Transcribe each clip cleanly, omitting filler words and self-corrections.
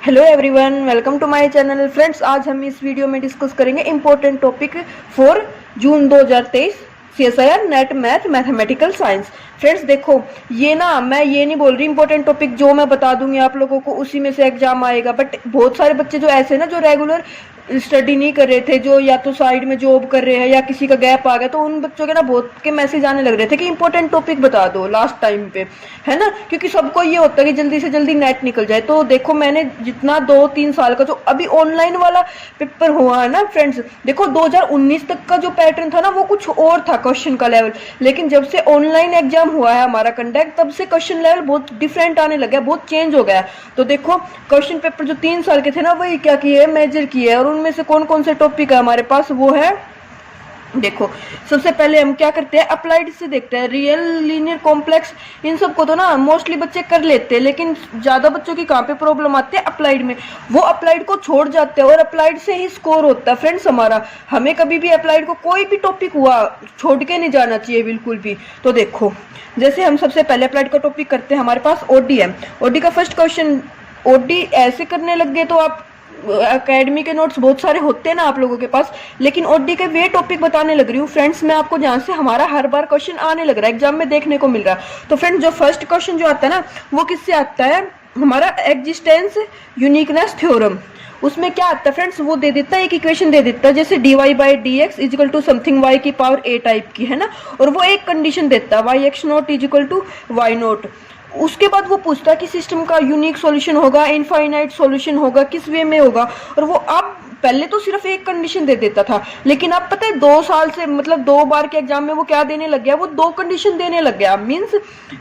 Hello everyone, welcome to my channel. Friends, आज हम इस वीडियो में डिस्कस करेंगे important topic for June 2023 CSIR NET math mathematical science. Friends देखो, ये ना मैं ये नहीं बोल रही इंपॉर्टेंट टॉपिक जो मैं बता दूंगी आप लोगों को उसी में से एग्जाम आएगा, बट बहुत सारे बच्चे जो ऐसे ना जो रेगुलर स्टडी नहीं कर रहे थे, जो या तो साइड में जॉब कर रहे हैं या किसी का गैप आ गया, तो उन बच्चों के ना बहुत के मैसेज आने लग रहे थे कि इंपॉर्टेंट टॉपिक बता दो लास्ट टाइम पे, है ना। क्योंकि सबको ये होता है कि जल्दी से जल्दी नेट निकल जाए। तो देखो, मैंने जितना 2-3 साल का जो अभी ऑनलाइन वाला पेपर हुआ है ना फ्रेंड्स, देखो 2019 तक का जो पैटर्न था ना वो कुछ और था क्वेश्चन का लेवल, लेकिन जब से ऑनलाइन एग्जाम हुआ है हमारा कंडक्ट, तब से क्वेश्चन लेवल बहुत डिफरेंट आने लगा, बहुत चेंज हो गया। तो देखो, क्वेश्चन पेपर जो 3 साल के थे ना वही क्या किए, मेजर किए, और उनमें से कौन कौन से टॉपिक है हमारे पास वो है। देखो, सबसे पहले हम क्या करते हैं, अप्लाइड से देखते हैं। रियल, लीनियर, कॉम्प्लेक्स, इन सबको तो ना मोस्टली बच्चे कर लेते हैं, लेकिन ज्यादा बच्चों की कहाँ पे प्रॉब्लम आती है, अप्लाइड में। वो अप्लाइड को छोड़ जाते हैं और अप्लाइड से ही स्कोर होता है फ्रेंड्स हमारा। हमें कभी भी अप्लाइड को कोई भी टॉपिक हुआ छोड़ के नहीं जाना चाहिए बिल्कुल भी। तो देखो, जैसे हम सबसे पहले अप्लाइड का टॉपिक करते हैं, हमारे पास ओडी है। ओडी का फर्स्ट क्वेश्चन, ओडी ऐसे करने लग गए तो आप एकेडमी के नोट्स बहुत सारे होते हैं ना आप लोगों के पास, लेकिन ओडी के वे टॉपिक बताने लग रही हूँ फ्रेंड्स मैं आपको, जहाँ से हमारा हर बार क्वेश्चन आने लग रहा है, एग्जाम में देखने को मिल रहा है। तो फ्रेंड्स, जो फर्स्ट क्वेश्चन जो आता है ना वो किससे आता है, हमारा एग्जिस्टेंस यूनिकनेस थ्योरम। उसमें क्या आता है फ्रेंड्स, वो दे देता है एक इक्वेशन दे देता है, जैसे dy by d x is equal to something y की पावर a टाइप की, है ना। और वो एक कंडीशन देता है y x naught is equal to y naught. उसके बाद वो पूछता है कि सिस्टम का यूनिक सॉल्यूशन होगा, इनफाइनाइट सॉल्यूशन होगा, किस वे में होगा। और वो अब पहले तो सिर्फ एक कंडीशन दे देता था, लेकिन अब पता है 2 साल से, मतलब 2 बार के एग्जाम में वो क्या देने लग गया, वो 2 कंडीशन देने लग गया। मींस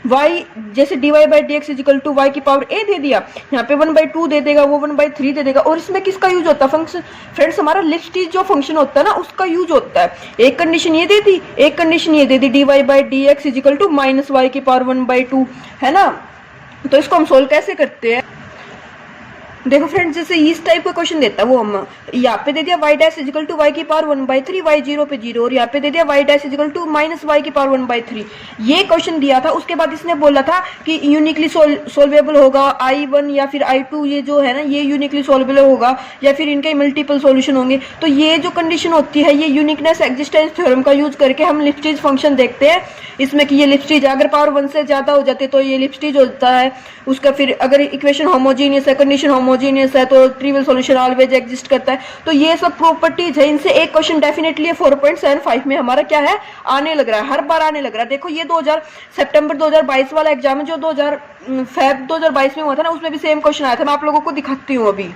y जैसे dy by d x is equal to y की पावर a दे दिया, यहाँ पे 1/2 दे देगा, वो 1/3 दे देगा। और इसमें किसका यूज होता है फंक्शन, फ्रेंड्स हमारा लिपस्टिच जो फंक्शन होता है ना उसका यूज होता है। एक कंडीशन ये दे दी, एक कंडीशन ये दे दी, dy by d x is equal to minus y की पावर 1/2, है ना। तो इसको हम सोल्व कैसे करते हैं, देखो फ्रेंड्स, जैसे इस टाइप का क्वेश्चन देता है वो हम यहाँ पे दे दिया y dash is equal to y की पावर 1/3, y 0 पे 0, और यहाँ पे दे दिया y dash is equal to minus y की पावर 1/3। ये क्वेश्चन दिया था। उसके बाद इसने बोला था कि यूनिकली सोल्वेबल होगा I1 या फिर I2, ये जो है ना ये यूनिकली सोल्वेबल होगा या फिर इनके मल्टीपल सॉल्यूशन होंगे। तो ये जो कंडीशन होती है, ये यूनिकनेस एग्जिस्टेंस थ्योरम का यूज करके हम लिपस्टिच फंक्शन देखते हैं। इसमें कि ये लिपस्टिच अगर पावर 1 से ज्यादा हो जाती है तो ये लिपस्टिच होता है उसका। फिर अगर इक्वेशन होमोजीनियस है, कंडीशन होमोजीनियस है, तो ट्रिवियल सॉल्यूशन ऑलवेज एग्जिस्ट करता है। तो ये सब प्रॉपर्टीज है, इनसे एक क्वेश्चन डेफिनेटली 4.75 में हमारा क्या है, आने लग रहा है, हर बार आने लग रहा है। देखो, ये सितंबर 2022 वाला एग्जाम है जो 2022 में हुआ था ना, उसमें भी सेम क्वेश्चन आया था। मैं आप लोगों को दिखाती हूँ अभी।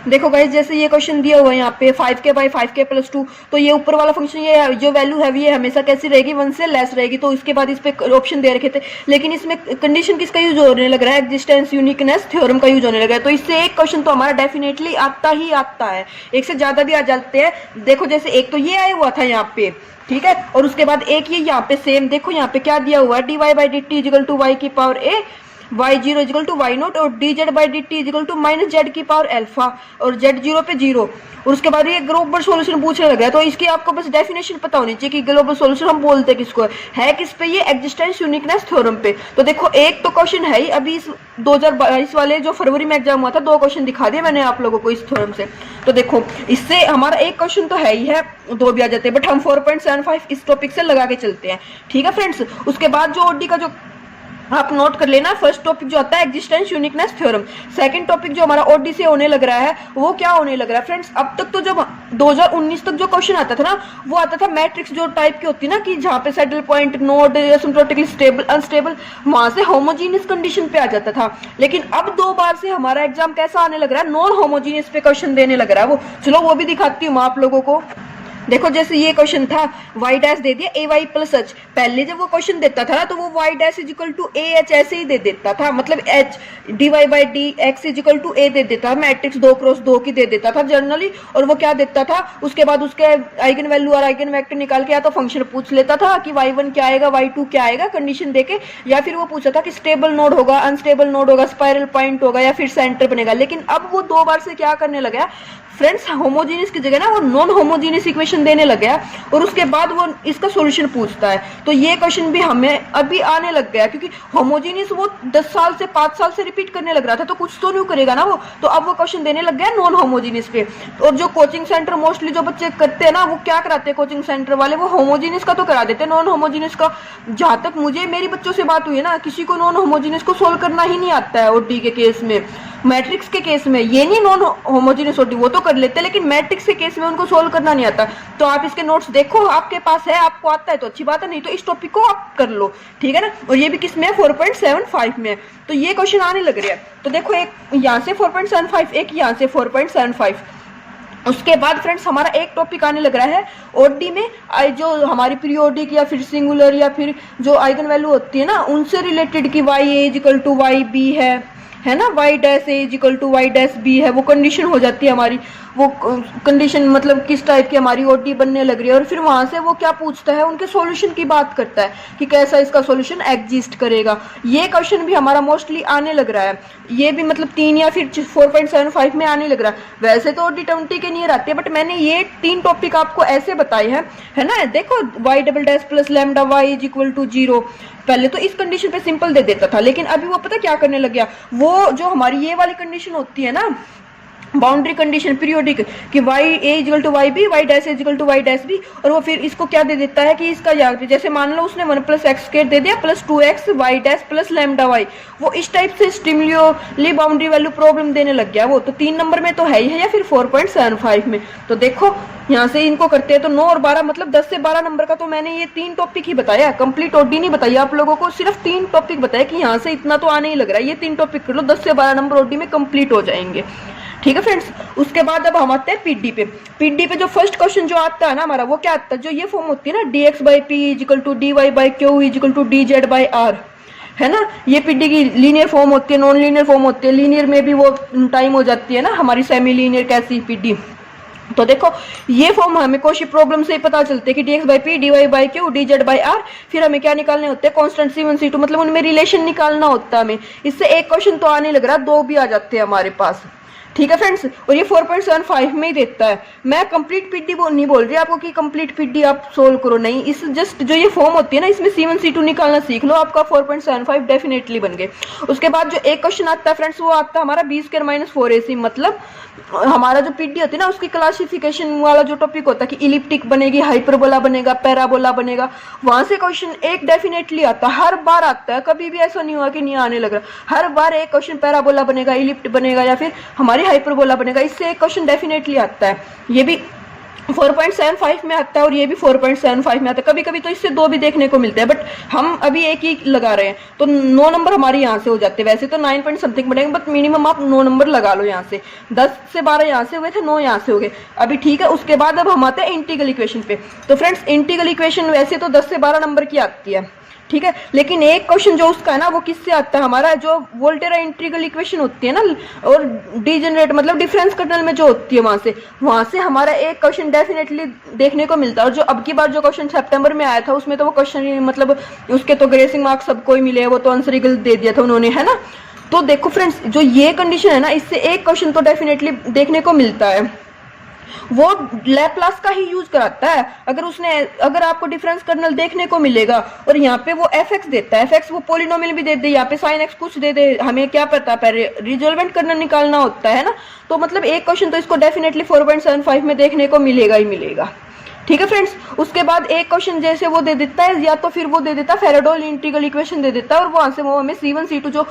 देखो गाइस, जैसे ये क्वेश्चन दिया हुआ है यहाँ पे 5k बाई 5k प्लस 2, तो ये ऊपर वाला फंक्शन ये जो वैल्यू है ये हमेशा कैसी रहेगी, 1 से लेस रहेगी। तो इसके बाद इस पे ऑप्शन दे रखे थे, लेकिन इसमें कंडीशन किसका यूज होने लग रहा है, एग्जिस्टेंस यूनिकनेस थ्योरम का यूज होने लगा है। तो इससे एक क्वेश्चन तो हमारा डेफिनेटली आता ही आता है, एक से ज्यादा भी आ जाते हैं। देखो, जैसे एक तो ये आया हुआ था यहाँ पे, ठीक है, और उसके बाद एक ये यहाँ पे सेम, देखो यहाँ पे क्या दिया हुआ है, dy by d t is equal to y की power a, y0 is equal to y naught, और dz by d t is equal to minus z की पावर अल्फा, और z0 पे 0। और उसके बाद ये ग्लोबल सॉल्यूशन पूछने लगा है। तो इसकी आपको बस डेफिनेशन पता होनी चाहिए कि ग्लोबल सॉल्यूशन हम बोलते हैं किसको है किस पे, ये एग्जिस्टेंस यूनिकनेस थ्योरम पे। तो देखो, एक तो क्वेश्चन है ही, अभी इस 2022 वाले जो फरवरी में एग्जाम हुआ था 2 क्वेश्चन दिखा दिए मैंने आप लोगों को इस थ्योरम से। तो देखो, इससे हमारा एक क्वेश्चन तो है ही है, 2 भी आ जाते हैं, बट हम 4.75 इस टॉपिक से लगा के चलते हैं, ठीक है फ्रेंड्स। उसके बाद जो ओडी का जो आप नोट कर लेना, फर्स्ट टॉपिक जो आता है existence uniqueness theorem. Second topic जो हमारा ओडी से होने लग रहा है वो क्या होने लग रहा है फ्रेंड्स, अब तक तो जब 2019 तक जो क्वेश्चन आता था ना वो आता था मैट्रिक्स जो टाइप की होती है ना, कि जहाँ पे saddle point, node, एसिम्प्टोटिकली stable, unstable, वहां से होमोजीनियस कंडीशन पे आ जाता था। लेकिन अब 2 बार से हमारा एग्जाम कैसा आने लग रहा है, नॉन होमोजीनियस पे क्वेश्चन देने लग रहा है वो। चलो वो भी दिखाती हूँ आप लोगों को। देखो, जैसे ये क्वेश्चन था y डैश दे दिया a y प्लस h। पहले जब वो क्वेश्चन देता था ना तो वो y dash is equal to a h ऐसे ही दे देता था, मतलब h dy by d x is equal to a दे देता था, मैट्रिक्स 2x2 की दे देता था जनरली। और वो क्या देता था, उसके बाद उसके आइगन वैल्यू और आइगन वेक्टर निकाल के या तो फंक्शन पूछ लेता था कि y1 क्या आएगा, y2 क्या आएगा, कंडीशन देके, या फिर वो पूछा था कि स्टेबल नोड होगा, अनस्टेबल नोड होगा, स्पाइरल पॉइंट होगा, या फिर सेंटर बनेगा। लेकिन अब वो 2 बार से क्या करने लगा, फ्रेंड्स होमोजीनियस की जगह ना वो नॉन होमोजीनियस इक्वेशन देने लग गया और उसके बाद वो इसका सॉल्यूशन पूछता है। तो ये क्वेश्चन भी हमें अभी आने लग गया, क्योंकि होमोजीनियस वो 10 साल से 5 साल से रिपीट करने लग रहा था, तो कुछ तो नहीं करेगा ना वो, तो अब वो क्वेश्चन देने लग गया नॉन होमोजीनियस पे। और जो कोचिंग सेंटर मोस्टली जो बच्चे करते हैं ना, वो क्या कराते हैं कोचिंग सेंटर वाले, वो होमोजीनियस का तो करा देते हैं, नॉन होमोजीनियस का जहां तक मुझे मेरी बच्चों से बात हुई है ना, किसी को नॉन होमोजीनियस को सोल्व करना ही नहीं आता है। ओडी के केस में, मैट्रिक्स के केस में, ये नहीं नॉन होमोजीनियस ओडी वो तो कर लेते हैं, लेकिन मैट्रिक्स के केस में उनको सोल्व करना नहीं आता। तो आप इसके नोट्स देखो, आपके पास है, आपको आता है तो अच्छी बात है, नहीं तो इस टॉपिक को आप कर लो, ठीक है ना। और ये भी किस में है, 4.75 में। तो ये क्वेश्चन आने लग रहा है। तो देखो एक यहाँ से 4.75, एक यहाँ से 4.75। उसके बाद फ्रेंड्स हमारा एक टॉपिक आने लग रहा है ओडी में, जो हमारी पीरियोडिक या फिर सिंगुलर या फिर जो आइगन वैल्यू होती है ना, उनसे रिलेटेड की y a equal to y b है ना, y dash a equal to y dash b है, वो कंडीशन हो जाती है हमारी। वो कंडीशन मतलब किस टाइप की हमारी ओडी बनने लग रही है। और फिर वहां से वो क्या पूछता है, उनके सॉल्यूशन की बात करता है कि कैसा इसका सॉल्यूशन एग्जिस्ट करेगा। ये क्वेश्चन भी हमारा मोस्टली आने लग रहा है, ये भी मतलब 3 या फिर 4.75 में आने लग रहा है। वैसे तो ओडी 20 के नहीं रहते, बट मैंने ये 3 टॉपिक आपको ऐसे बताए हैं, है ना। देखो y double dash plus lambda y is equal to 0, पहले तो इस कंडीशन पे सिंपल दे देता था, लेकिन अभी वो पता क्या करने लग गया, वो जो हमारी ये वाली कंडीशन होती है ना, बाउंड्री कंडीशन पीरियोडिक, कि y a equal to y b, y dash equal to y dash b, और वो फिर इसको क्या दे देता है कि इसका जैसे मान लो उसने 1 + x² दे दिया plus 2x y dash plus lambda y, वो इस टाइप से स्टिमुलोली बाउंड्री वैल्यू प्रॉब्लम देने लग गया वो। तो 3 नंबर में तो है ही है, या फिर 4.75 में। तो देखो यहाँ से इनको करते हैं तो 9 और 12 मतलब 10 से 12 नंबर का तो मैंने ये 3 टॉपिक ही बताया, कंप्लीट ओडी नहीं बताई आप लोगों को, सिर्फ 3 टॉपिक बताया कि यहाँ से इतना तो आने ही लग रहा है। ये 3 टॉपिक कर लो, 10 से 12 नंबर ओडी में कंप्लीट हो जाएंगे, ठीक है फ्रेंड्स। उसके बाद अब हम आते हैं पीडी पे। पीडी पे जो फर्स्ट क्वेश्चन जो आता है ना हमारा, वो क्या आता है, जो ये फॉर्म होती है ना, dx/p equal to dy/q equal to dz/r, है ना। ये पीडी की लीनियर फॉर्म होती है, नॉन लीनियर फॉर्म होती है। लीनियर में भी वो टाइम हो जाती है ना हमारी, सेमी लीनियर कैसी पीडी। तो देखो ये फॉर्म हमें कोशी प्रॉब्लम से ही पता चलते हैं कि dx/p dy/q dz/r। फिर हमें क्या निकालने होते हैं, कांस्टेंट C1 C2, मतलब उनमें रिलेशन निकालना होता है हमें। इससे एक क्वेश्चन तो आने लग रहा है, 2 भी आ जाते हैं हमारे पास, ठीक है फ्रेंड्स। और ये 4.75 में ही देता है। मैं कंप्लीट पीडी नहीं बोल रही आपको कि कंप्लीट पीडी आप सोल्व करो, नहीं, इस जस्ट जो ये फॉर्म होती है ना, इसमें C1 C2 निकालना सीख लो, आपका 4.75 डेफिनेटली बन गए। उसके बाद जो एक क्वेश्चन आता है फ्रेंड्स, वो आता है हमारा b² - 4ac, मतलब हमारा जो पीडी होती है ना, उसकी क्लासिफिकेशन वाला जो टॉपिक होता है कि इलिप्टिक बनेगी, हाइपरबोला बनेगा, पैराबोला बनेगा, वहां से क्वेश्चन एक डेफिनेटली आता है, हर बार आता है, कभी भी ऐसा नहीं हुआ कि नहीं आने लग रहा। हर बार एक क्वेश्चन पैराबोला बनेगा, इलिप्ट बनेगा, या फिर हमारी हाइपरबोला बनेगा, इससे एक क्वेश्चन डेफिनेटली आता है। ये भी 4.75 में आता है और ये भी 4.75 में आता है। कभी कभी तो इससे 2 भी देखने को मिलते हैं, बट हम अभी एक ही लगा रहे हैं, तो 9 नंबर हमारे यहाँ से हो जाते हैं। वैसे तो 9 पॉइंट समथिंग बनेंगे, बट मिनिमम आप 9 नंबर लगा लो यहाँ से। 10 से 12 यहाँ से हुए थे, 9 यहाँ से हो गए अभी, ठीक है। उसके बाद अब हम आते हैं इंटीग्रल इक्वेशन पे। तो फ्रेंड्स इंटीग्रल इक्वेशन वैसे तो 10 से 12 नंबर की आती है, ठीक है, लेकिन एक क्वेश्चन जो उसका है ना, वो किससे आता है, हमारा जो वोल्टेरा इंटीग्रल इक्वेशन होती है ना, और डीजेनरेट मतलब डिफरेंस कर्नल में जो होती है, वहां से हमारा एक क्वेश्चन डेफिनेटली देखने को मिलता है। और जो अब की बार जो क्वेश्चन सितंबर में आया था, उसमें तो वो क्वेश्चन मतलब उसके तो ग्रेसिंग मार्क्स सबको ही मिले, वो तो आंसर गलत दे दिया था उन्होंने, है ना। तो देखो फ्रेंड्स, जो ये कंडीशन है ना, इससे एक क्वेश्चन तो डेफिनेटली देखने को मिलता है, वो लैप्लास का ही यूज कराता है। अगर आपको डिफरेंस कर्नल देखने को मिलेगा और यहाँ पे वो fx देता है, fx वो पोलिनोमियल भी दे दे, यहाँ पे sin x कुछ दे दे, हमें क्या पता, पहले रिजोल्वेंट कर्नल निकालना होता है ना। तो मतलब एक क्वेश्चन तो इसको डेफिनेटली 4.75 में देखने को मिलेगा ही मिलेगा, ठीक है फ्रेंड्स। उसके बाद एक क्वेश्चन जैसे वो दे देता है, या तो फिर वो दे देता है फेराडोल इंटीग्रल इक्वेशन दे देता है, और वहां से वो हमें C1 C2 जो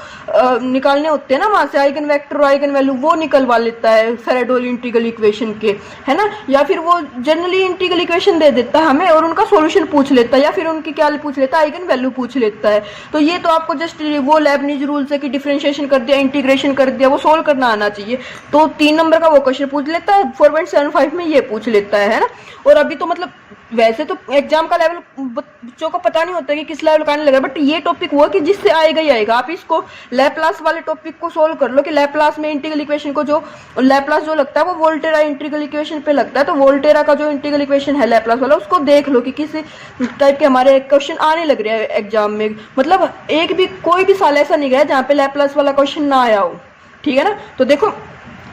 निकालने होते हैं ना, वहां से आइगन वेक्टर और आइगन वैल्यू वो निकलवा लेता है फेराडोल इंटीग्रल इक्वेशन के, है ना। या फिर वो जनरली इंटीग्रल इक्वेशन दे देता है हमें और उनका सॉल्यूशन पूछ लेता है, या फिर उनकी क्या पूछ लेता है, आइगन वैल्यू पूछ लेता है। तो ये तो आपको जस्ट वो लेबनिज रूल से कि डिफरेंशिएशन कर दिया, इंटीग्रेशन कर दिया, वो सोल्व करना आना चाहिए। तो 3 नंबर का वो क्वेश्चन पूछ लेता है, 4.75 में ये पूछ लेता है ना। और अभी तो मतलब वैसे तो एग्जाम का लेवल बच्चों को पता नहीं होता कि किस लेवल का आने लगा, बट ये टॉपिक हुआ कि जिससे आएगा ही आएगा। आप इसको लैप्लास वाले टॉपिक को सोल्व कर लो कि लैप्लास में इंटीग्रल इक्वेशन को जो लैप्लास जो लगता है वो वोल्टेरा इंटीग्रल इक्वेशन पे लगता है। तो वोल्टेरा का जो इंटीग्रल इक्वेशन है लैप्लास वाला, उसको देख लो कि किस टाइप के हमारे क्वेश्चन आने लग रहे हैं एग्जाम में। मतलब एक भी कोई भी साल ऐसा नहीं गया जहाँ पे लैप्लास वाला क्वेश्चन ना आया हो, ठीक है ना। तो देखो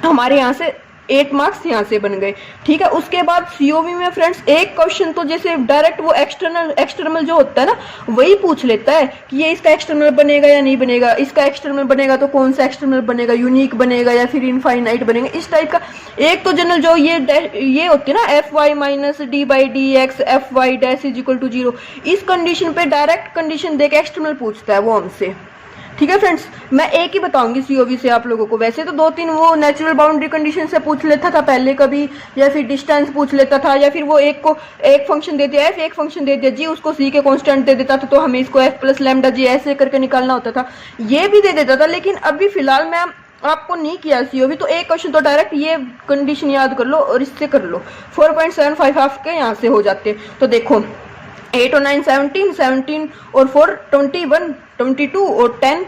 हमारे यहाँ से 8 मार्क्स यहाँ से बन गए। ठीक है, उसके बाद सीओवी में फ्रेंड्स एक क्वेश्चन तो जैसे डायरेक्ट वो एक्सटर्नल जो होता है ना वही पूछ लेता है कि ये इसका एक्सटर्नल बनेगा या नहीं बनेगा, इसका एक्सटर्नल बनेगा तो कौन सा एक्सटर्नल बनेगा, यूनिक बनेगा या फिर इनफाइनाइट बनेगा, इस टाइप का। एक तो जनरल जो ये होती है ना f y minus d by d x f y dash is equal to 0, इस कंडीशन पे डायरेक्ट कंडीशन देके एक्सटर्नल पूछता है वो हमसे। ठीक है फ्रेंड्स, मैं एक ही बताऊंगी सीओवी से आप लोगों को। वैसे तो 2-3 वो नेचुरल बाउंड्री कंडीशन से पूछ लेता था पहले कभी, या फिर डिस्टेंस पूछ लेता था, या फिर वो एक फंक्शन दे दिया एफ, एक फंक्शन दे दिया जी, उसको सी के कांस्टेंट दे देता था तो हमें इसको एफ प्लस लैम्डा जी ऐसे करके निकालना होता था, ये भी दे देता था। लेकिन अभी फिलहाल मैं आपको नहीं किया सीओवी, तो एक क्वेश्चन तो डायरेक्ट ये कंडीशन याद कर लो और इससे कर लो। 4.75 आपके यहाँ से हो जाते। तो देखो 8 और 9 17 और 4 21 22 और 10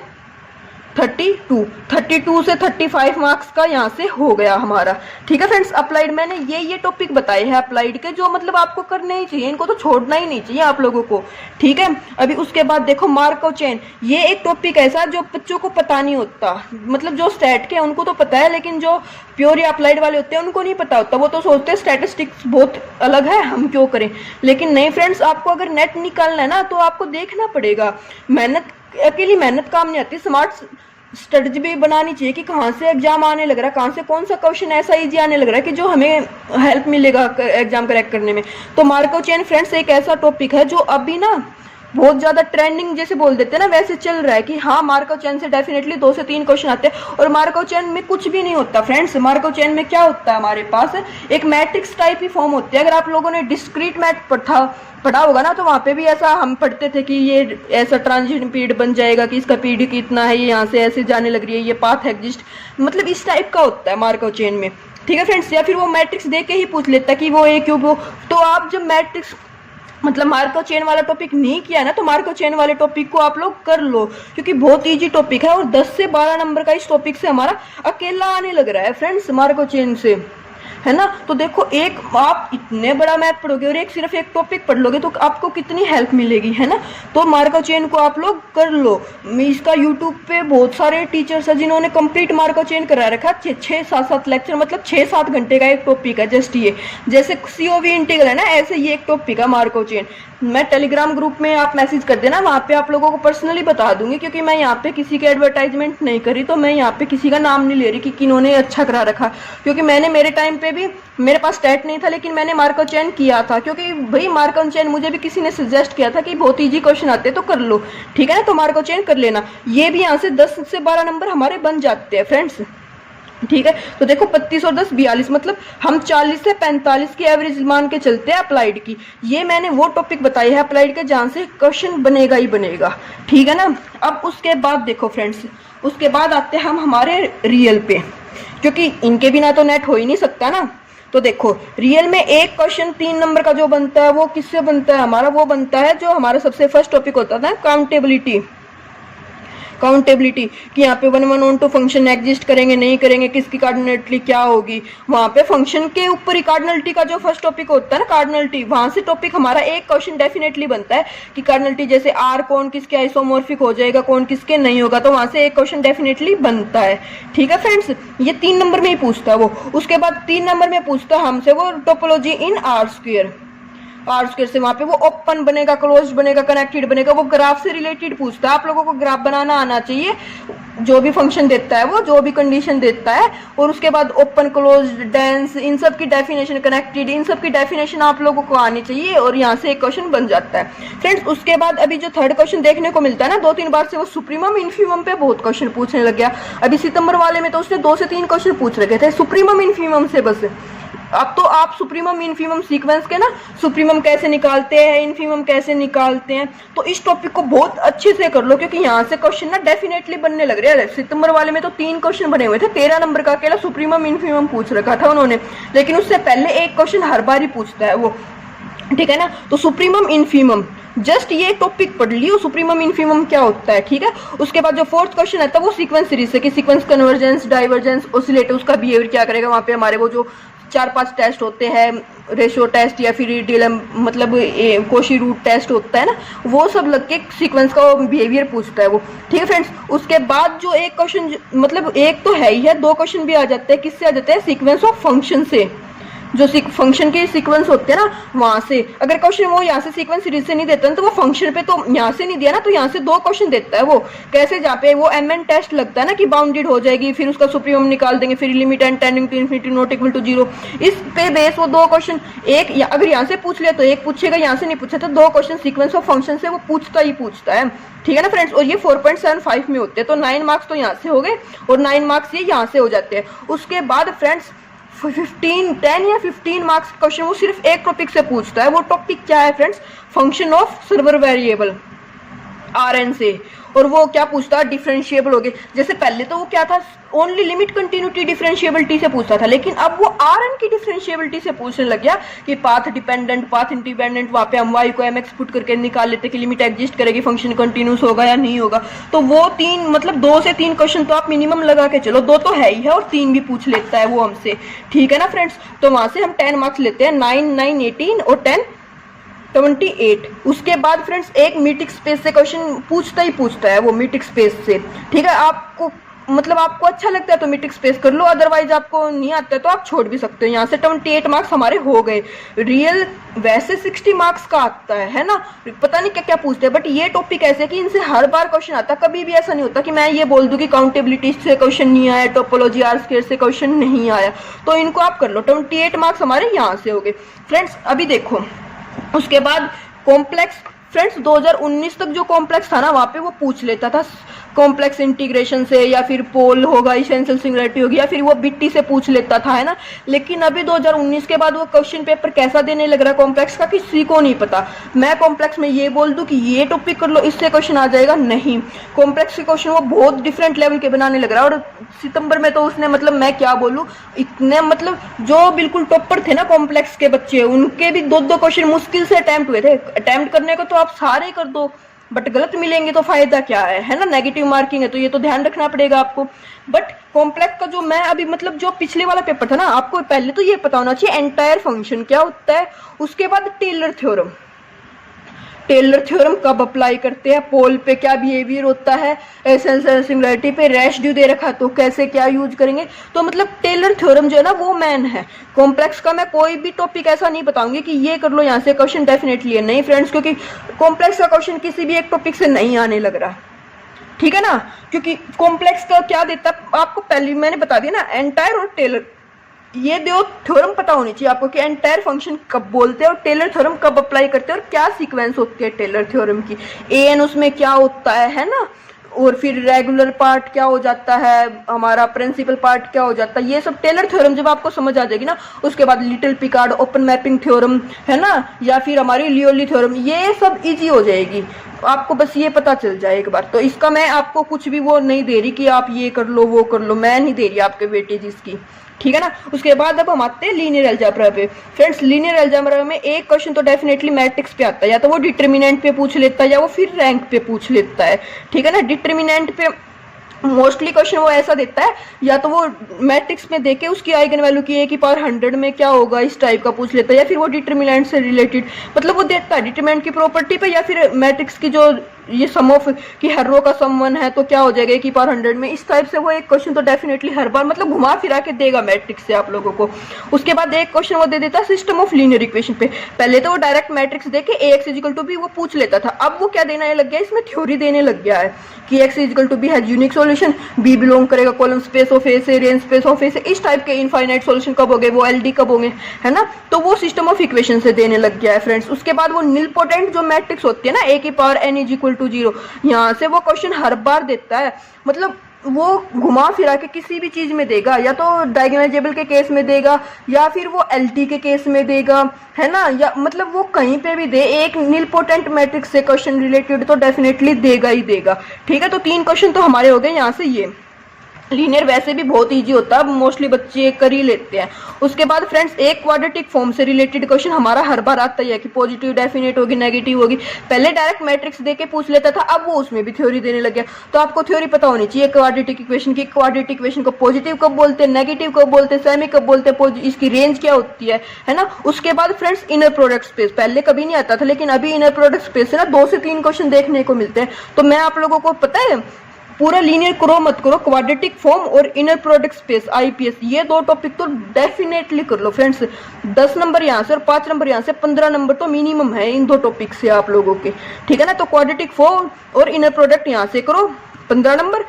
32 से 35 मार्क्स का यहाँ से हो गया हमारा। ठीक है फ्रेंड्स, अप्लाइड मैंने ये टॉपिक बताए हैं अप्लाइड के, जो मतलब आपको करने ही चाहिए, इनको तो छोड़ना ही नहीं चाहिए आप लोगों को। ठीक है, अभी उसके बाद देखो मार्कोव चेन, ये एक टॉपिक ऐसा जो बच्चों को पता नहीं होता, मतलब जो स्टैट के उनको तो पता है, लेकिन जो प्योर या अप्लाइड वाले होते हैं उनको नहीं पता होता। वो तो सोचते हैं स्टैटिस्टिक्स बहुत अलग है, हम क्यों करें। लेकिन नहीं फ्रेंड्स, आपको अगर नेट निकालना है ना तो आपको देखना पड़ेगा। अकेली मेहनत काम नहीं आती, स्मार्ट स्ट्रेटजी भी बनानी चाहिए कि कहाँ से एग्जाम आने लग रहा है, कहाँ से कौन सा क्वेश्चन ऐसा इजी आने लग रहा है कि जो हमें हेल्प मिलेगा एग्जाम करेक्ट करने में। तो मार्कोव चेन फ्रेंड्स एक ऐसा टॉपिक है जो अभी ना बहुत ज्यादा ट्रेंडिंग जैसे बोल देते हैं ना वैसे चल रहा है कि हाँ मार्कोव चेन से डेफिनेटली 2 से 3 क्वेश्चन आते हैं। और मार्कोव चेन में कुछ भी नहीं होता फ्रेंड्स, मार्कोव चेन में क्या होता है हमारे पास एक मैट्रिक्स टाइप ही फॉर्म होती है। अगर आप लोगों ने डिस्क्रीट मैथ पढ़ा होगा ना तो वहाँ पे भी ऐसा हम पढ़ते थे कि ये ऐसा ट्रांजिशन पीरियड बन जाएगा कि इसका पीरियड कितना है, ये यहाँ से ऐसे जाने लग रही है, ये पाथ एग्जिस्ट, मतलब इस टाइप का होता है मार्कोव चेन में। ठीक है फ्रेंड्स, या फिर वो मैट्रिक्स दे के ही पूछ लेता है कि वो ए क्यूब हो। तो आप जब मैट्रिक्स मतलब मार्कोव चेन वाला टॉपिक नहीं किया ना तो मार्कोव चेन वाले टॉपिक को आप लोग कर लो, क्योंकि बहुत इजी टॉपिक है और 10 से 12 नंबर का इस टॉपिक से हमारा अकेला आने लग रहा है फ्रेंड्स मार्कोव चेन से, है ना। तो देखो एक आप इतने बड़ा मैथ पढ़ोगे और सिर्फ एक टॉपिक पढ़ लोगे तो आपको कितनी हेल्प मिलेगी, है ना। तो मार्कोव चेन को आप लोग कर लो। इसका यूट्यूब पे बहुत सारे टीचर्स हैं जिन्होंने कंप्लीट मार्कोव चेन करा रखा है, 6-7 लेक्चर, मतलब 6-7 घंटे का एक टॉपिक है जस्ट ये। जैसे सीओवी इंटीग्रल है ना, ऐसे ये एक टॉपिक है मार्कोव चेन। मैं टेलीग्राम ग्रुप में आप मैसेज कर देना, वहाँ पे आप लोगों को पर्सनली बता दूंगी, क्योंकि मैं यहाँ पे किसी के एडवर्टाइजमेंट नहीं करी, तो मैं यहाँ पे किसी का नाम नहीं ले रही कि किन्होंने अच्छा करा रखा। क्योंकि मैंने मेरे टाइम पे भी मेरे पास स्टैट नहीं था, लेकिन मैंने मार्कोव चेन किया था, क्योंकि भाई मार्कोव चेन मुझे भी किसी ने सजेस्ट किया था कि बहुत ईजी क्वेश्चन आते हैं तो कर लो। ठीक है ना, तो मार्कोव चेन कर लेना। ये भी यहाँ से 10 से 12 नंबर हमारे बन जाते हैं फ्रेंड्स। ठीक है, तो देखो 35 और 10 42, मतलब हम 40 से 45 की एवरेज मान के चलते हैं अप्लाइड की। ये मैंने वो टॉपिक बताई है अप्लाइड के जहाँ से क्वेश्चन बनेगा ही बनेगा। ठीक है ना। अब उसके बाद देखो फ्रेंड्स, उसके बाद आते हैं हम हमारे रियल पे, क्योंकि इनके बिना तो नेट हो ही नहीं सकता ना। तो देखो रियल में एक क्वेश्चन 3 नंबर का जो बनता है वो किससे बनता है हमारा, वो बनता है जो हमारा सबसे फर्स्ट टॉपिक होता था काउंटेबिलिटी कि यहाँ पे 1 1 ऑन 2 फंक्शन एग्जिस्ट करेंगे नहीं करेंगे, किसकी कार्डिनलिटी क्या होगी। वहाँ पे फंक्शन के ऊपर ही कार्डिनलिटी का जो फर्स्ट टॉपिक होता है ना कार्डिनलिटी, वहाँ से टॉपिक हमारा एक क्वेश्चन डेफिनेटली बनता है कि कार्डिनलिटी जैसे आर कौन किसके आइसोमॉर्फिक हो जाएगा, कौन किसके नहीं होगा, तो वहाँ से एक क्वेश्चन डेफिनेटली बनता है। ठीक है फ्रेंड्स, ये 3 नंबर में ही पूछता है वो। उसके बाद 3 नंबर में पूछता है हमसे वो टोपोलॉजी इन आर स्क्वायर से, वहाँ पे वो ओपन बनेगा, क्लोज बनेगा, कनेक्टेड बनेगा, वो ग्राफ से रिलेटेड पूछता है। आप लोगों को ग्राफ बनाना आना चाहिए, जो भी फंक्शन देता है वो, जो भी कंडीशन देता है। और उसके बाद ओपन, क्लोज, डेंस, इन सब की डेफिनेशन, कनेक्टेड, इन सब की डेफिनेशन आप लोगों को आनी चाहिए, और यहाँ से एक क्वेश्चन बन जाता है फ्रेंड्स। उसके बाद अभी जो थर्ड क्वेश्चन देखने को मिलता है ना 2-3 बार से, वो सुप्रीमम इन्फीमम पे बहुत क्वेश्चन पूछने लग गया। अभी सितंबर वाले में तो उसने 2 से 3 क्वेश्चन पूछ रखे थे सुप्रीमम इन्फीमम से बस। अब तो आप सुप्रीमम इन्फीमम सीक्वेंस के ना सुप्रीमम कैसे निकालते हैं, इन्फीमम कैसे निकालते हैं, तो इस टॉपिक को बहुत अच्छे से कर लो, क्योंकि यहाँ से क्वेश्चन ना डेफिनेटली बनने लग रहे हैं। सितंबर वाले में तो 3 क्वेश्चन बने हुए थे, 13 नंबर का अकेला सुप्रीमम इन्फीमम पूछ रखा था उन्होंने, लेकिन उससे पहले एक क्वेश्चन हर बार ही पूछता है वो। ठीक है ना, तो सुप्रीमम इन्फीमम जस्ट ये टॉपिक पढ़ लियो, सुप्रीमम इन्फीमम क्या होता है। ठीक है, उसके बाद जो फोर्थ क्वेश्चन आता है वो सीक्वेंस सीरीज से कि सीक्वेंस कन्वर्जेंस, डाइवर्जेंस, ऑसिलेटर, उसका बिहेवियर क्या करेगा। वहाँ पे हमारे वो जो 4-5 टेस्ट होते हैं, रेशियो टेस्ट या फिर डीएलएम मतलब कोशी रूट टेस्ट होता है ना, वो सब लग के सीक्वेंस का बिहेवियर पूछता है वो। ठीक है फ्रेंड्स, उसके बाद जो एक क्वेश्चन मतलब एक तो है ही है, 2 क्वेश्चन भी आ जाते हैं, किससे आ जाते हैं, सीक्वेंस ऑफ फंक्शन से, जो फंक्शन के सीक्वेंस होते हैं ना वहां से। अगर क्वेश्चन वो यहाँ से सीक्वेंस सीरीज से नहीं देता ना, तो वो फंक्शन पे तो यहाँ से नहीं दिया ना, तो यहाँ से 2 क्वेश्चन देता है वो। कैसे, जहाँ पे वो MN टेस्ट लगता है ना कि बाउंडेड हो जाएगी, फिर उसका सुप्रीमम निकाल देंगे, फिर limit n tending to infinity not equal to 0, इस पे बेस वो 2 क्वेश्चन, एक अगर यहाँ से पूछ लिया तो एक पूछेगा, यहाँ से नहीं पूछा तो 2 क्वेश्चन सीक्वेंस ऑफ फंक्शन से वो पूछता ही पूछता है। ठीक है ना फ्रेंड्स, और ये 4.75 में होते हैं, तो 9 मार्क्स तो यहाँ से हो गए और 9 मार्क्स ये यहाँ से हो जाते हैं। उसके बाद फ्रेंड्स 10 या 15 मार्क्स क्वेश्चन वो सिर्फ एक टॉपिक से पूछता है। वो टॉपिक क्या है friends, function of server variable Rn से। और वो क्या पूछता है, डिफरेंशिएबल हो गए। जैसे पहले तो वो क्या था, ओनली लिमिट कंटिन्यूटी डिफरेंशिएबिलिटी से पूछता था, लेकिन अब वो Rn की डिफरेंशिएबिलिटी से पूछने लग गया कि पाथ डिपेंडेंट, पाथ इंडिपेंडेंट, वहां पे हम y को mx पुट करके निकाल लेते कि लिमिट एग्जिस्ट करेगी, फंक्शन कंटिन्यूस होगा या नहीं होगा। तो वो 3 मतलब 2 से 3 क्वेश्चन तो आप मिनिमम लगा के चलो, 2 तो है ही है और 3 भी पूछ लेता है वो हमसे। ठीक है ना फ्रेंड्स, तो वहां से हम 10 मार्क्स लेते हैं, 9, 9, 18 और 10 28। उसके बाद फ्रेंड्स एक मीट्रिक स्पेस से क्वेश्चन पूछता ही पूछता है वो, मीट्रिक स्पेस से। ठीक है, आपको मतलब आपको अच्छा लगता है तो मीट्रिक स्पेस कर लो, अदरवाइज आपको नहीं आता है तो आप छोड़ भी सकते हो। यहाँ से 28 मार्क्स हमारे हो गए। रियल वैसे 60 मार्क्स का आता है ना, पता नहीं क्या क्या पूछते हैं, बट ये टॉपिक ऐसे कि इनसे हर बार क्वेश्चन आता है। कभी भी ऐसा नहीं होता कि मैं ये बोल दूं कि काउंटेबिलिटी से क्वेश्चन नहीं आया, टोपोलॉजी आर स्क्वायर से क्वेश्चन नहीं आया, तो इनको आप कर लो। 28 मार्क्स हमारे यहाँ से हो गए फ्रेंड्स। अभी देखो उसके बाद कॉम्प्लेक्स, फ्रेंड्स 2019 तक जो कॉम्प्लेक्स था ना, वहाँ पे वो पूछ लेता था कॉम्प्लेक्स इंटीग्रेशन से, या फिर पोल होगा, इसेंशियल सिंगुलरिटी होगी, या फिर वो बिट्टी से पूछ लेता था, है ना। लेकिन अभी 2019 के बाद वो क्वेश्चन पेपर कैसा देने लग रहा है कॉम्प्लेक्स का, किसी को नहीं पता। मैं कॉम्प्लेक्स में ये बोल दूं कि ये टॉपिक कर लो, इससे क्वेश्चन आ जाएगा, नहीं। कॉम्प्लेक्स के क्वेश्चन वो बहुत डिफरेंट लेवल के बनाने लग रहा है। और सितंबर में तो उसने मतलब मैं क्या बोलूँ, इतने मतलब जो बिल्कुल टॉपर थे ना कॉम्प्लेक्स के बच्चे, उनके भी 2-2 क्वेश्चन मुश्किल से अटेम्प्ट हुए थे। अटेम्प्ट करने को तो आप सारे कर दो, बट गलत मिलेंगे तो फायदा क्या है ना, नेगेटिव मार्किंग है, तो ये तो ध्यान रखना पड़ेगा आपको। बट कॉम्प्लेक्स का जो मैं अभी मतलब जो पिछले वाला पेपर था ना, आपको पहले तो ये पता होना चाहिए एंटायर फंक्शन क्या होता है। उसके बाद टेलर थ्योरम, टेलर थ्योरम कब अप्लाई करते हैं, पोल पे क्या बिहेवियर होता है, एसेंशियल सिंगुलरिटी पे रेसिड्यू दे रखा तो कैसे क्या यूज करेंगे। तो मतलब टेलर थ्योरम जो है ना वो मैन है कॉम्प्लेक्स का। मैं कोई भी टॉपिक ऐसा नहीं बताऊंगी कि ये कर लो यहाँ से क्वेश्चन डेफिनेटली है, नहीं फ्रेंड्स, क्योंकि कॉम्प्लेक्स का क्वेश्शन किसी भी एक टॉपिक से नहीं आने लग रहा। ठीक है ना, क्योंकि कॉम्प्लेक्स का क्या देता है आपको, पहले मैंने बता दिया ना, एंटायर और टेलर, ये दो थ्योरम पता होनी चाहिए आपको कि एंटायर फंक्शन कब बोलते हैं और टेलर थ्योरम कब अप्लाई करते हैं और क्या सीक्वेंस होती है टेलर थ्योरम की, एन उसमें क्या होता है ना, और फिर रेगुलर पार्ट क्या हो जाता है, हमारा प्रिंसिपल पार्ट क्या हो जाता है। ये सब टेलर थ्योरम जब आपको समझ आ जाएगी ना, उसके बाद little Picard open mapping theorem है ना, या फिर हमारी लियोली थ्योरम, ये सब इजी हो जाएगी आपको, बस ये पता चल जाए एक बार। तो इसका मैं आपको कुछ भी वो नहीं दे रही कि आप ये कर लो वो कर लो, मैं नहीं दे रही आपके वेटेज इसकी। ठीक है ना, उसके बाद अब हम आते हैं लीनियर अलजेब्रा पे। फ्रेंड्स लीनियर अलजेब्रा में एक क्वेश्चन तो डेफिनेटली मैट्रिक्स पे आता है, या तो वो डिटर्मिनेंट पे पूछ लेता है या वो फिर रैंक पे पूछ लेता है। ठीक है ना, डिटर्मिनेंट पे मोस्टली क्वेश्चन वो ऐसा देता है, या तो वो मैट्रिक्स में देके उसकी आइगन वैल्यू की a की पावर 100 में क्या होगा इस टाइप का पूछ लेता है, या फिर वो डिटर्मिनेंट से रिलेटेड मतलब वो देता है डिटर्मिनेंट की प्रॉपर्टी पे, या फिर मैट्रिक्स की जो ये सम ऑफ कि हर रो का सम 1 है तो क्या हो जाएगा a की पावर 100 में, इस टाइप से वो एक क्वेश्चन तो डेफिनेटली हर बार मतलब घुमा फिरा के देगा मैट्रिक्स से आप लोगों को। उसके बाद एक क्वेश्चन वो दे देता है सिस्टम ऑफ लीनियर इक्वेशन पे। पहले तो वो डायरेक्ट मैट्रिक्स देके ax इक्वल टू b वो पूछ लेता था, अब वो क्या देना लग गया, इसमें थ्योरी देने लग गया है कि x equal to b has unique solution, b belong करेगा कॉलम स्पेस ऑफ ए से, रेंज स्पेस ऑफ ए से, इस टाइप के इनफाइनाइट सॉल्यूशन कब हो गए, वो एलडी कब होंगे, है ना। तो वो सिस्टम ऑफ इक्वेशन से देने लग गया है फ्रेंड्स। उसके बाद वो निलपोटेंट जो मैट्रिक्स होती है ना a की power n is equal to 0, यहाँ से वो क्वेश्चन हर बार देता है, मतलब वो घुमा फिरा के किसी भी चीज में देगा, या तो डायगोनलाइजेबल के केस में देगा या फिर वो एलटी के केस में देगा, है ना, या मतलब वो कहीं पे भी दे, एक निलपोटेंट मैट्रिक्स से क्वेश्चन रिलेटेड तो डेफिनेटली देगा ही देगा। ठीक है, तो 3 क्वेश्चन तो हमारे हो गए यहाँ से ये। लीनियर वैसे भी बहुत इजी होता है, मोस्टली बच्चे कर ही लेते हैं। उसके बाद फ्रेंड्स एक क्वाड्रेटिक फॉर्म से रिलेटेड क्वेश्चन हमारा हर बार आता ही है कि पॉजिटिव डेफिनेट होगी, नेगेटिव होगी। पहले डायरेक्ट मैट्रिक्स देके पूछ लेता था, अब वो उसमें भी थ्योरी देने लग गया। तो आपको थ्योरी पता होनी चाहिए क्वाड्रेटिक इक्वेशन की, क्वाड्रेटिक इक्वेशन को पॉजिटिव कब बोलते हैं, नेगेटिव कब बोलते हैं, सेमी कब बोलते हैं, इसकी रेंज क्या होती है ना। उसके बाद फ्रेंड्स इनर प्रोडक्ट स्पेस पहले कभी नहीं आता था, लेकिन अभी इनर प्रोडक्ट स्पेस से ना 2 से 3 क्वेश्चन देखने को मिलते हैं। तो मैं आप लोगों को पता है पूरा लीनियर करो मत करो, क्वाड्रेटिक फॉर्म और इनर प्रोडक्ट स्पेस आईपीएस ये 2 टॉपिक तो डेफिनेटली कर लो फ्रेंड्स। 10 नंबर यहाँ से और 5 नंबर यहाँ से, 15 नंबर तो मिनिमम है इन 2 टॉपिक से आप लोगों के, ठीक है ना। तो क्वाड्रेटिक फॉर्म और इनर प्रोडक्ट यहाँ से करो 15 नंबर।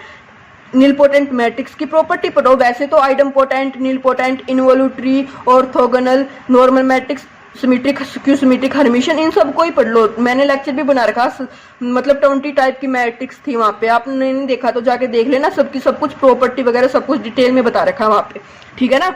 नीलपोटेंट मैट्रिक्स की प्रॉपर्टी पढ़ो, वैसे तो idempotent, nilpotent, involutory, orthogonal, normal matrix, symmetric, skew symmetric, Hermitian, इन सबको ही पढ़ लो। मैंने लेक्चर भी बना रखा, मतलब 20 टाइप की मैट्रिक्स थी वहाँ पे, आपने नहीं देखा तो जाके देख लेना, सबकी सब कुछ प्रॉपर्टी वगैरह सब कुछ डिटेल में बता रखा है वहाँ पे, ठीक है ना।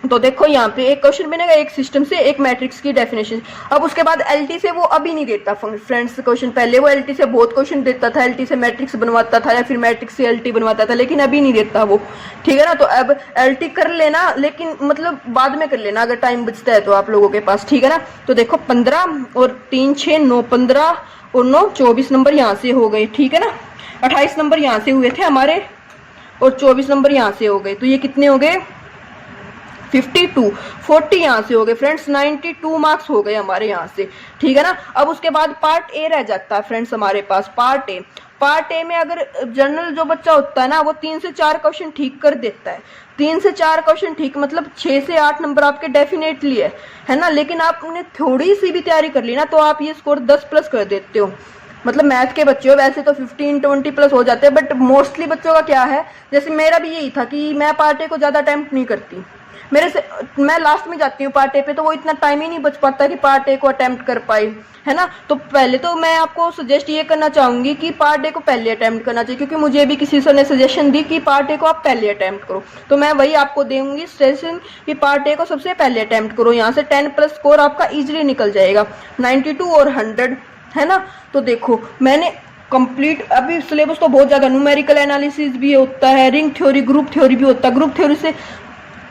तो देखो यहाँ पे एक क्वेश्चन बनेगा एक सिस्टम से, एक मैट्रिक्स की डेफिनेशन। अब उसके बाद एलटी से वो अभी नहीं देता फ्रेंड्स क्वेश्चन, पहले वो एलटी से बहुत क्वेश्चन देता था, एलटी से मैट्रिक्स बनवाता था या फिर मैट्रिक्स से एलटी बनवाता था, लेकिन अभी नहीं देता वो, ठीक है ना। तो अब एलटी कर लेना, लेकिन मतलब बाद में कर लेना अगर टाइम बचता है तो आप लोगों के पास, ठीक है ना। तो देखो 15 और 3 6 9, 15 और 9 24 नंबर यहाँ से हो गए, ठीक है ना। 28 नंबर यहाँ से हुए थे हमारे और 24 नंबर यहाँ से हो गए, तो ये कितने हो गए 52, 40 यहाँ से हो गए फ्रेंड्स, 92 मार्क्स हो गए हमारे यहाँ से, ठीक है ना। अब उसके बाद पार्ट ए रह जाता है फ्रेंड्स हमारे पास, पार्ट ए में अगर जनरल जो बच्चा होता है ना वो 3 से 4 क्वेश्चन ठीक कर देता है, 3 से 4 क्वेश्चन ठीक, मतलब 6 से 8 नंबर आपके डेफिनेटली है ना। लेकिन आपने थोड़ी सी भी तैयारी कर ली ना तो आप ये स्कोर 10 प्लस कर देते हो, मतलब मैथ के बच्चे हो, वैसे तो 15-20 प्लस हो जाते हैं, बट मोस्टली बच्चों का क्या है, जैसे मेरा भी यही था कि मैं पार्ट ए को ज़्यादा अटेम्प्ट नहीं करती, मेरे से मैं लास्ट में जाती हूँ पार्ट ए पे, तो वो इतना टाइम ही नहीं बच पाता कि पार्ट ए को अटेम्प्ट कर पाए, है ना। तो पहले तो मैं आपको सजेस्ट ये करना चाहूंगी कि पार्ट ए को पहले अटेम्प्ट करना चाहिए, क्योंकि मुझे भी किसी सर ने सजेशन दी कि पार्ट ए को आप पहले अटेम्प्ट करो, तो मैं वही आपको दूंगी सजेशन कि पार्ट ए को सबसे पहले अटेम्प्ट करो। यहाँ से 10 प्लस स्कोर आपका इजिली निकल जाएगा, 92 और 100, है ना। तो देखो मैंने कंप्लीट, अभी सिलेबस तो बहुत ज़्यादा, न्यूमेरिकल एनालिसिस भी होता है, रिंग थ्योरी, ग्रुप थ्योरी भी होता है। ग्रुप थ्योरी से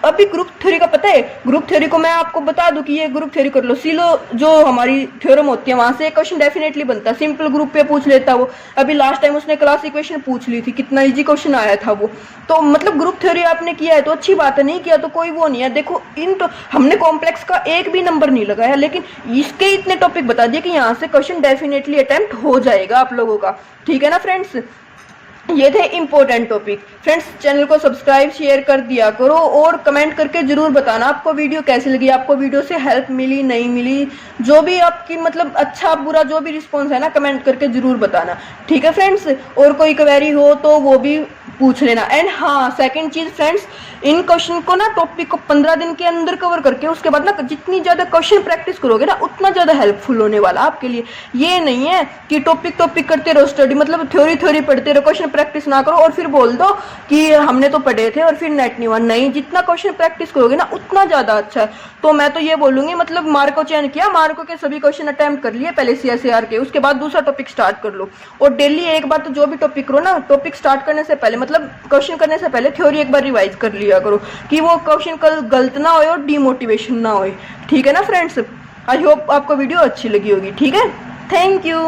अभी ग्रुप थ्योरी का पता है, ग्रुप थ्योरी को मैं आपको बता दूं कि ये ग्रुप थ्योरी कर लो, सिलो जो हमारी थ्योरम होती है वहां से एक क्वेश्चन डेफिनेटली बनता है, सिंपल ग्रुप पे पूछ लेता वो। अभी लास्ट टाइम उसने क्लास इक्वेशन पूछ ली थी, कितना इजी क्वेश्चन आया था वो। तो मतलब ग्रुप थ्योरी आपने किया है तो अच्छी बात है, नहीं किया तो कोई वो नहीं है। देखो इन तो हमने कॉम्प्लेक्स का एक भी नंबर नहीं लगाया, लेकिन इसके इतने टॉपिक बता दिए कि यहाँ से क्वेश्चन डेफिनेटली अटेम्प्ट हो जाएगा आप लोगों का, ठीक है ना फ्रेंड्स। ये थे इंपॉर्टेंट टॉपिक फ्रेंड्स, चैनल को सब्सक्राइब शेयर कर दिया करो और कमेंट करके जरूर बताना आपको वीडियो कैसी लगी, आपको वीडियो से हेल्प मिली नहीं मिली, जो भी आपकी मतलब अच्छा बुरा जो भी रिस्पॉन्स है ना कमेंट करके जरूर बताना, ठीक है फ्रेंड्स। और कोई क्वेरी हो तो वो भी पूछ लेना। एंड हाँ सेकंड चीज फ्रेंड्स, इन क्वेश्चन को ना टॉपिक को 15 दिन के अंदर कवर करके उसके बाद ना जितनी ज्यादा क्वेश्चन प्रैक्टिस करोगे ना उतना ज्यादा हेल्पफुल होने वाला आपके लिए। ये नहीं है कि टॉपिक करते रहो स्टडी, मतलब थ्योरी पढ़ते रहो, क्वेश्चन प्रैक्टिस ना करो और फिर बोल दो कि हमने तो पढ़े थे और फिर नेट नहीं हुआ। नहीं, जितना क्वेश्चन प्रैक्टिस करोगे ना उतना ज्यादा अच्छा है। तो मैं तो ये बोलूंगी, मतलब मार्को चयन किया, मार्को के सभी क्वेश्चन अटेम्प्ट कर लिए पहले CSIR के, उसके बाद दूसरा टॉपिक स्टार्ट कर लो। और डेली एक बार तो जो भी टॉपिक करो ना, टॉपिक स्टार्ट करने से पहले मतलब क्वेश्चन करने से पहले थ्योरी एक बार रिवाइज कर लिया करो कि वो क्वेश्चन कल गलत ना हो और डीमोटिवेशन ना हो, ठीक है ना फ्रेंड्स। आई होप आपको वीडियो अच्छी लगी होगी, ठीक है। Thank you.